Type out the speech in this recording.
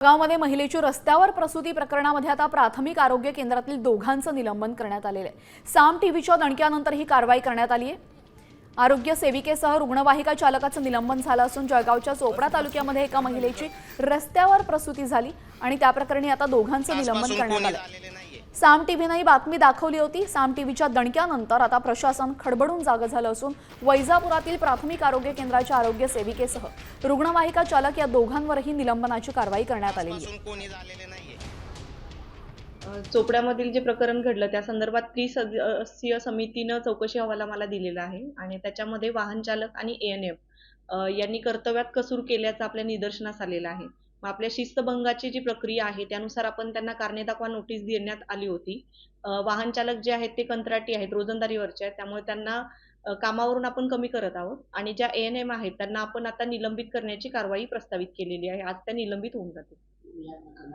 गावामध्ये महिलेची रस्त्यावर प्रसूती प्रकरणामध्ये आता प्राथमिक आरोग्य केंद्रातील दोघांचं निलंबन करण्यात आलेलं आहे। साम टीव्हीच्या दणक्यानंतर ही कारवाई करण्यात आली आहे। आरोग्य सेविकेसह रुग्णवाहिका चालकाचं निलंबन झालं असून जळगावच्या चोपडा तालुक्यामध्ये एका महिलेची रस्त्यावर प्रसूती झाली आणि त्या प्रकरणी आता दोघांचं निलंबन करण्यात आलं। साम टीव्हीने ही बातमी दाखवली होती। साम टीव्हीच्या दणक्यानंतर आता प्रशासन खडबडून जागं झालं असून वैजापुरातील प्राथमिक आरोग्य केंद्राच्या आरोग्य सेविकेसह रुग्णवाहिका चालक या दोघांवरही निलंबनाची कारवाई करण्यात आलेली आहे। चोपड्यामधील जे प्रकरण घडलं त्या संदर्भात त्रिसदस्यीय समितीनं चौकशी अहवाल आम्हाला दिलेला आहे आणि त्याच्यामध्ये वाहन चालक आणि एएनएम यांनी कर्तव्यात कसूर केल्याचं आपल्या निदर्शनास आलेलं आहे। मग आपल्या शिस्तभंगाची जी प्रक्रिया आहे त्यानुसार आपण त्यांना कारणे दाखवा नोटीस देण्यात आली होती। वाहन चालक जे आहेत ते कंत्राटी आहेत, रोजंदारीवरचे आहेत, त्यामुळे त्यांना कामावरून आपण कमी करत आहोत आणि ज्या एएनएम आहेत त्यांना आपण आता निलंबित करण्याची कारवाई प्रस्तावित केलेली आहे। आज त्या निलंबित होऊन जातील।